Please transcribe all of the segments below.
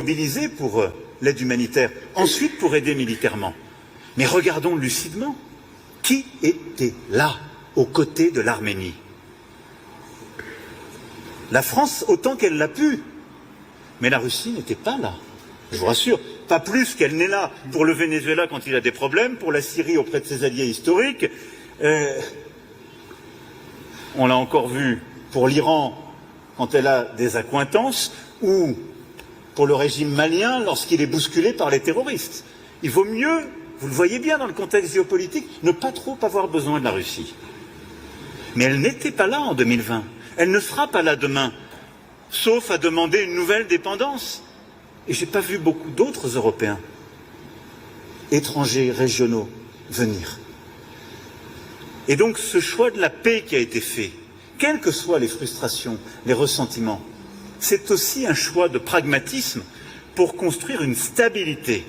mobilisé pour l'aide humanitaire, ensuite pour aider militairement. Mais regardons lucidement, qui était là, aux côtés de l'Arménie? La France, autant qu'elle l'a pu. Mais la Russie n'était pas là, je vous rassure. Pas plus qu'elle n'est là pour le Venezuela quand il a des problèmes, pour la Syrie auprès de ses alliés historiques. On l'a encore vu pour l'Iran quand elle a des accointances, ou pour le régime malien lorsqu'il est bousculé par les terroristes. Il vaut mieux, vous le voyez bien dans le contexte géopolitique, ne pas trop avoir besoin de la Russie. Mais elle n'était pas là en 2020. Elle ne sera pas là demain, sauf à demander une nouvelle dépendance. Et je n'ai pas vu beaucoup d'autres Européens, étrangers, régionaux, venir. Et donc ce choix de la paix qui a été fait, quelles que soient les frustrations, les ressentiments, c'est aussi un choix de pragmatisme pour construire une stabilité.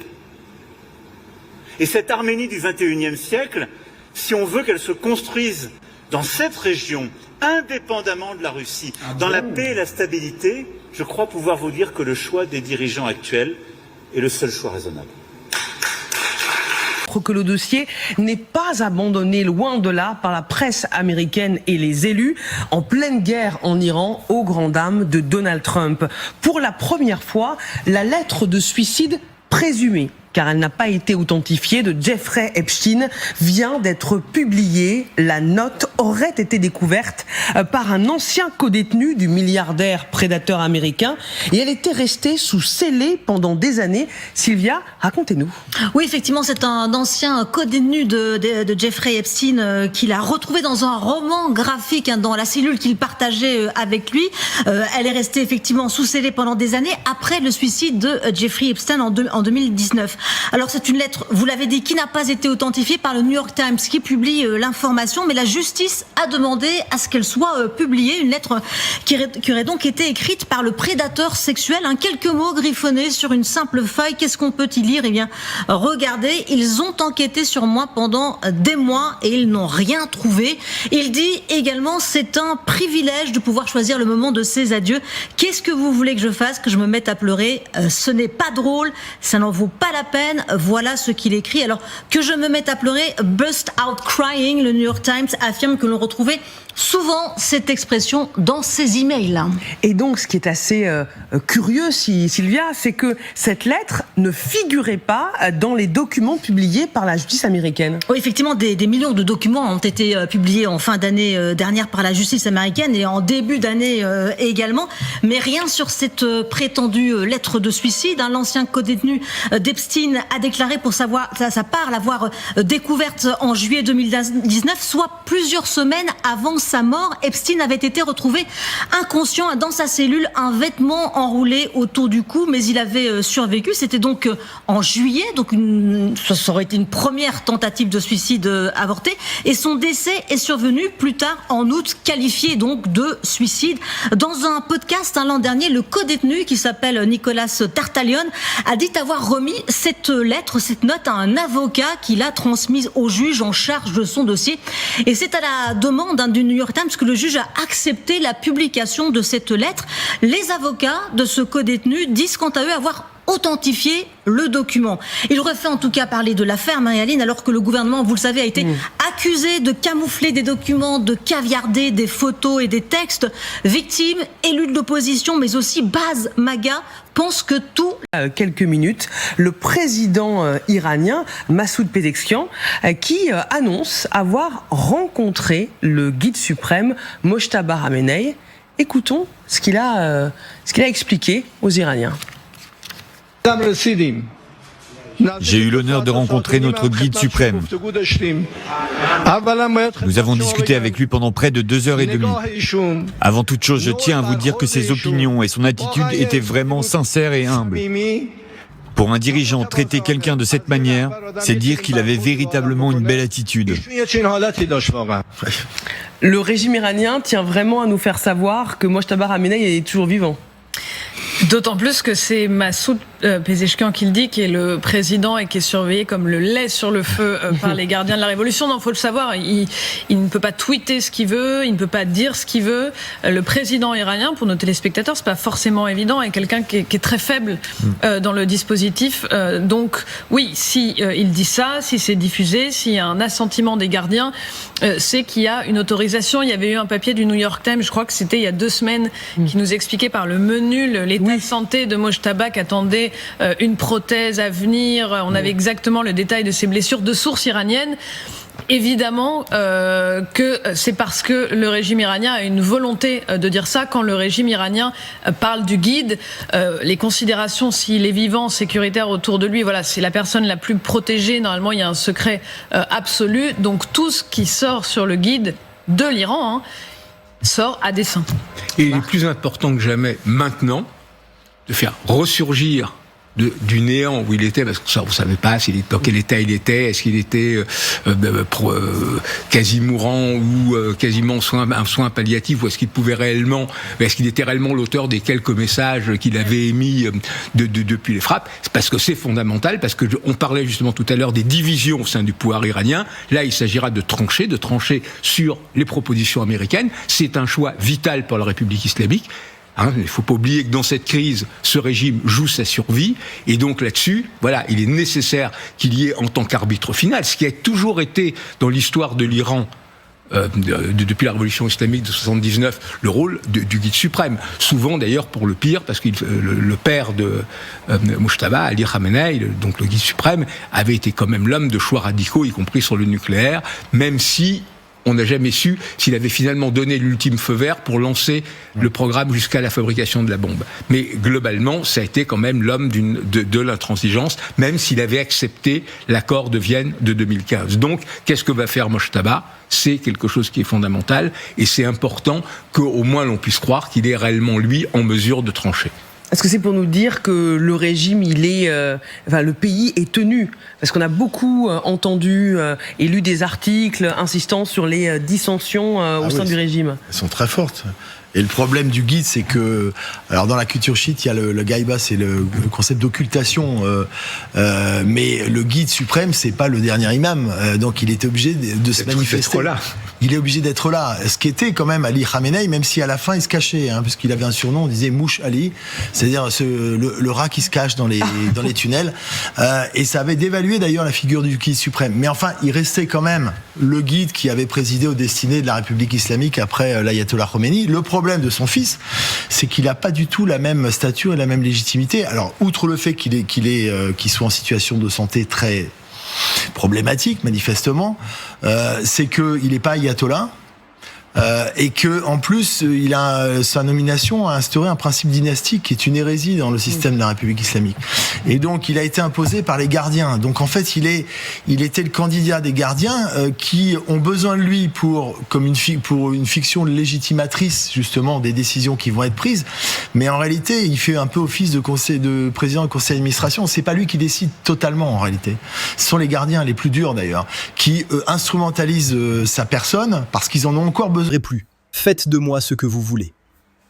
Et cette Arménie du XXIe siècle, si on veut qu'elle se construise dans cette région, indépendamment de la Russie, dans la paix et la stabilité, je crois pouvoir vous dire que le choix des dirigeants actuels est le seul choix raisonnable. Que le dossier n'est pas abandonné, loin de là, par la presse américaine et les élus, en pleine guerre en Iran, aux grandes dames de Donald Trump. Pour la première fois, la lettre de suicide présumée, car elle n'a pas été authentifiée, de Jeffrey Epstein vient d'être publiée. La note aurait été découverte par un ancien codétenu du milliardaire prédateur américain et elle était restée sous scellé pendant des années. Sylvia, racontez-nous. Oui, effectivement, c'est un ancien codétenu de Jeffrey Epstein qu'il a retrouvé dans un roman graphique, dans la cellule qu'il partageait avec lui. Elle est restée effectivement sous scellé pendant des années après le suicide de Jeffrey Epstein en 2019. Alors c'est une lettre, vous l'avez dit, qui n'a pas été authentifiée par le New York Times qui publie l'information, mais la justice a demandé à ce qu'elle soit publiée, une lettre qui aurait donc été écrite par le prédateur sexuel, quelques mots griffonnés sur une simple feuille. Qu'est-ce qu'on peut y lire? Eh bien, regardez, ils ont enquêté sur moi pendant des mois et ils n'ont rien trouvé. Il dit également, c'est un privilège de pouvoir choisir le moment de ses adieux. Qu'est-ce que vous voulez que je fasse? Que je me mette à pleurer? Ce n'est pas drôle, ça n'en vaut pas la peine. Voilà ce qu'il écrit. Alors que je me mette à pleurer, burst out crying, le New York Times affirme que l'on retrouvait souvent cette expression dans ses emails. Et donc ce qui est assez curieux, Sylvia, c'est que cette lettre ne figurait pas dans les documents publiés par la justice américaine. Oui, effectivement, des millions de documents ont été publiés en fin d'année dernière par la justice américaine et en début d'année également, mais rien sur cette prétendue lettre de suicide. L'ancien codétenu d'Epstein a déclaré pour sa part l'avoir découverte en juillet 2019, soit plusieurs semaines avant sa mort. Epstein avait été retrouvé inconscient dans sa cellule, un vêtement enroulé autour du cou, mais il avait survécu. C'était donc en juillet, donc ça aurait été une première tentative de suicide avortée, et son décès est survenu plus tard en août, qualifié donc de suicide. Dans un podcast l'an dernier, le codétenu qui s'appelle Nicolas Tartalion a dit avoir remis cette lettre, cette note à un avocat qui l'a transmise au juge en charge de son dossier. Et c'est à la demande du New York Times que le juge a accepté la publication de cette lettre. Les avocats de ce codétenu disent quant à eux avoir authentifié le document. Il aurait fait en tout cas parler de l'affaire, Marie-Aline, alors que le gouvernement, vous le savez, a été accusé de camoufler des documents, de caviarder des photos et des textes. Victimes, élus de l'opposition, mais aussi base MAGA, pensent que tout... Quelques minutes, le président iranien, Massoud Pezeshkian, qui annonce avoir rencontré le guide suprême, Mojtaba Khamenei. Écoutons ce qu'il a expliqué aux Iraniens. J'ai eu l'honneur de rencontrer notre guide suprême. Nous avons discuté avec lui pendant près de 2h30. Avant toute chose, je tiens à vous dire que ses opinions et son attitude étaient vraiment sincères et humbles. Pour un dirigeant, traiter quelqu'un de cette manière, c'est dire qu'il avait véritablement une belle attitude. Le régime iranien tient vraiment à nous faire savoir que Mojtaba Khamenei est toujours vivant. D'autant plus que c'est Massoud Pezeshkian qui le dit, qui est le président et qui est surveillé comme le lait sur le feu par les gardiens de la révolution. Non, faut le savoir, il ne peut pas tweeter ce qu'il veut, il ne peut pas dire ce qu'il veut. Le président iranien, pour nos téléspectateurs, c'est pas forcément évident, est quelqu'un qui est très faible dans le dispositif. Donc oui, si il dit ça, si c'est diffusé, s'il y a un assentiment des gardiens, c'est qu'il y a une autorisation. Il y avait eu un papier du New York Times, je crois que c'était il y a 2 semaines, qui nous expliquait par le menu l'état de santé de Mojtaba, qui attendait une prothèse à venir. On avait exactement le détail de ses blessures de sources iraniennes. Évidemment que c'est parce que le régime iranien a une volonté de dire ça. Quand le régime iranien parle du guide, les considérations s'il est vivant, sécuritaire autour de lui, voilà, c'est la personne la plus protégée. Normalement, il y a un secret absolu. Donc tout ce qui sort sur le guide de l'Iran sort à dessein. Et il est plus important que jamais maintenant de faire ressurgir du néant où il était, parce que ça, on ne savait pas dans quel état il était, est-ce qu'il était quasi mourant ou quasiment un soin palliatif, ou est-ce qu'il était réellement l'auteur des quelques messages qu'il avait émis depuis les frappes. C'est parce que c'est fondamental, parce que on parlait justement tout à l'heure des divisions au sein du pouvoir iranien. Là, il s'agira de trancher sur les propositions américaines. C'est un choix vital pour la République islamique. Il ne faut pas oublier que dans cette crise, ce régime joue sa survie, et donc là-dessus, voilà, il est nécessaire qu'il y ait en tant qu'arbitre final, ce qui a toujours été dans l'histoire de l'Iran depuis la révolution islamique de 79, le rôle du guide suprême. Souvent d'ailleurs pour le pire, parce que le père de Mojtaba, Ali Khamenei, donc le guide suprême, avait été quand même l'homme de choix radicaux, y compris sur le nucléaire, même si on n'a jamais su s'il avait finalement donné l'ultime feu vert pour lancer le programme jusqu'à la fabrication de la bombe. Mais globalement, ça a été quand même l'homme de l'intransigeance, même s'il avait accepté l'accord de Vienne de 2015. Donc, qu'est-ce que va faire Mojtaba ? C'est quelque chose qui est fondamental, et c'est important qu'au moins l'on puisse croire qu'il est réellement, lui, en mesure de trancher. Est-ce que c'est pour nous dire que le régime, le pays est tenu? Parce qu'on a beaucoup entendu et lu des articles insistant sur les dissensions au sein du régime. Elles sont très fortes. Et le problème du guide, c'est que, alors dans la culture chiite, il y a le gaïba, c'est le concept d'occultation, mais le guide suprême, c'est pas le dernier imam, donc il était obligé de se manifester. Là. Il est obligé d'être là. Ce qui était quand même Ali Khamenei, même si à la fin il se cachait, parce qu'il avait un surnom, on disait Mouche Ali, c'est-à-dire le rat qui se cache dans les tunnels, et ça avait dévalué d'ailleurs la figure du guide suprême. Mais enfin, il restait quand même le guide qui avait présidé aux destinées de la République islamique après l'ayatollah Khomeini. Le problème de son fils, c'est qu'il n'a pas du tout la même stature et la même légitimité. Alors, outre le fait qu'il soit en situation de santé très problématique, manifestement, c'est qu'il n'est pas ayatollah. Et que en plus sa nomination a instauré un principe dynastique qui est une hérésie dans le système de la République islamique. Et donc il a été imposé par les gardiens. Donc en fait il était le candidat des gardiens qui ont besoin de lui pour une fiction légitimatrice justement des décisions qui vont être prises. Mais en réalité il fait un peu office de président du conseil d'administration. C'est pas lui qui décide totalement en réalité. Ce sont les gardiens les plus durs d'ailleurs qui instrumentalisent sa personne parce qu'ils en ont encore besoin. Plus. Faites de moi ce que vous voulez.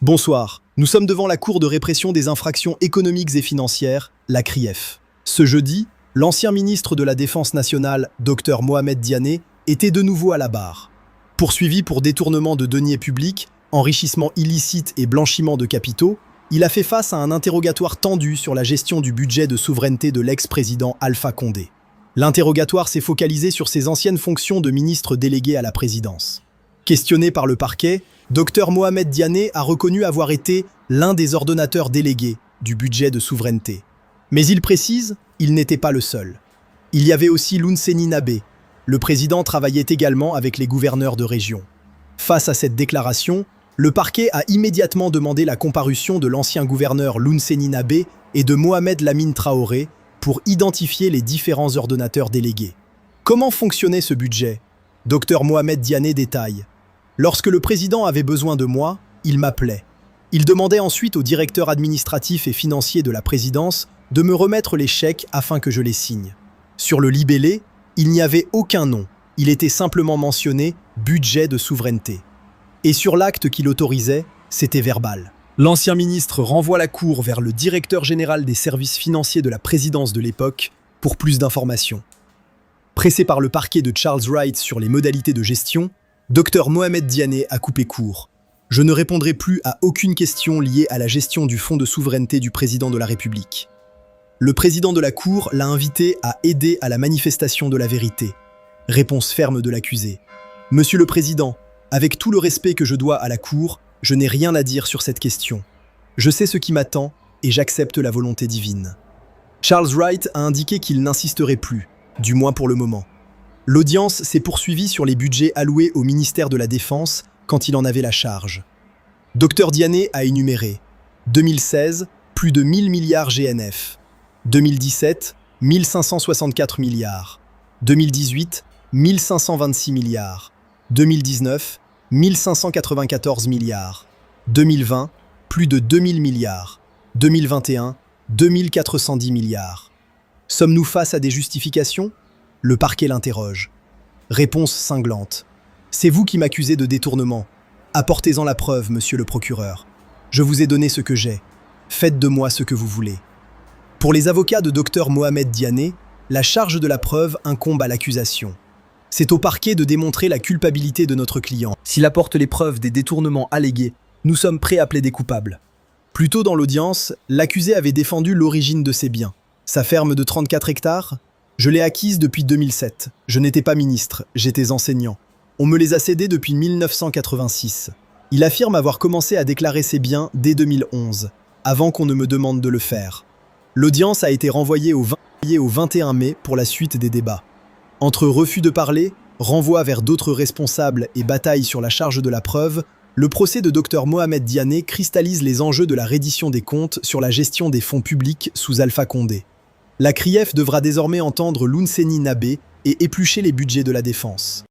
Bonsoir, nous sommes devant la Cour de répression des infractions économiques et financières, la CRIEF. Ce jeudi, l'ancien ministre de la Défense nationale, Dr Mohamed Diané, était de nouveau à la barre. Poursuivi pour détournement de deniers publics, enrichissement illicite et blanchiment de capitaux, il a fait face à un interrogatoire tendu sur la gestion du budget de souveraineté de l'ex-président Alpha Condé. L'interrogatoire s'est focalisé sur ses anciennes fonctions de ministre délégué à la présidence. Questionné par le parquet, Dr Mohamed Diané a reconnu avoir été l'un des ordonnateurs délégués du budget de souveraineté. Mais il précise, il n'était pas le seul. Il y avait aussi Lounseni Nabé. Le président travaillait également avec les gouverneurs de région. Face à cette déclaration, le parquet a immédiatement demandé la comparution de l'ancien gouverneur Lounseni Nabé et de Mohamed Lamine Traoré pour identifier les différents ordonnateurs délégués. Comment fonctionnait ce budget ? Dr Mohamed Diané détaille. Lorsque le président avait besoin de moi, il m'appelait. Il demandait ensuite au directeur administratif et financier de la présidence de me remettre les chèques afin que je les signe. Sur le libellé, il n'y avait aucun nom. Il était simplement mentionné « budget de souveraineté ». Et sur l'acte qui l'autorisait, c'était verbal. L'ancien ministre renvoie la Cour vers le directeur général des services financiers de la présidence de l'époque pour plus d'informations. Pressé par le parquet de Charles Wright sur les modalités de gestion, Dr Mohamed Diané a coupé court. Je ne répondrai plus à aucune question liée à la gestion du fonds de souveraineté du président de la République. Le président de la Cour l'a invité à aider à la manifestation de la vérité. Réponse ferme de l'accusé. Monsieur le Président, avec tout le respect que je dois à la Cour, je n'ai rien à dire sur cette question. Je sais ce qui m'attend et j'accepte la volonté divine. Charles Wright a indiqué qu'il n'insisterait plus, du moins pour le moment. L'audience s'est poursuivie sur les budgets alloués au ministère de la Défense quand il en avait la charge. Dr Diané a énuméré 2016, plus de 1000 milliards GNF. 2017, 1564 milliards. 2018, 1526 milliards. 2019, 1594 milliards. 2020, plus de 2000 milliards. 2021, 2410 milliards. Sommes-nous face à des justifications ? Le parquet l'interroge. Réponse cinglante. C'est vous qui m'accusez de détournement. Apportez-en la preuve, monsieur le procureur. Je vous ai donné ce que j'ai. Faites de moi ce que vous voulez. Pour les avocats de Dr Mohamed Diané, la charge de la preuve incombe à l'accusation. C'est au parquet de démontrer la culpabilité de notre client. S'il apporte les preuves des détournements allégués, nous sommes prêts à plaider coupable. Plus tôt dans l'audience, l'accusé avait défendu l'origine de ses biens. Sa ferme de 34 hectares ? Je l'ai acquise depuis 2007. Je n'étais pas ministre, j'étais enseignant. On me les a cédés depuis 1986. Il affirme avoir commencé à déclarer ses biens dès 2011, avant qu'on ne me demande de le faire. L'audience a été renvoyée au 21 mai pour la suite des débats. Entre refus de parler, renvoi vers d'autres responsables et bataille sur la charge de la preuve, le procès de Dr Mohamed Diané cristallise les enjeux de la reddition des comptes sur la gestion des fonds publics sous Alpha Condé. La CRIEF devra désormais entendre l'Ounseni Nabé et éplucher les budgets de la défense.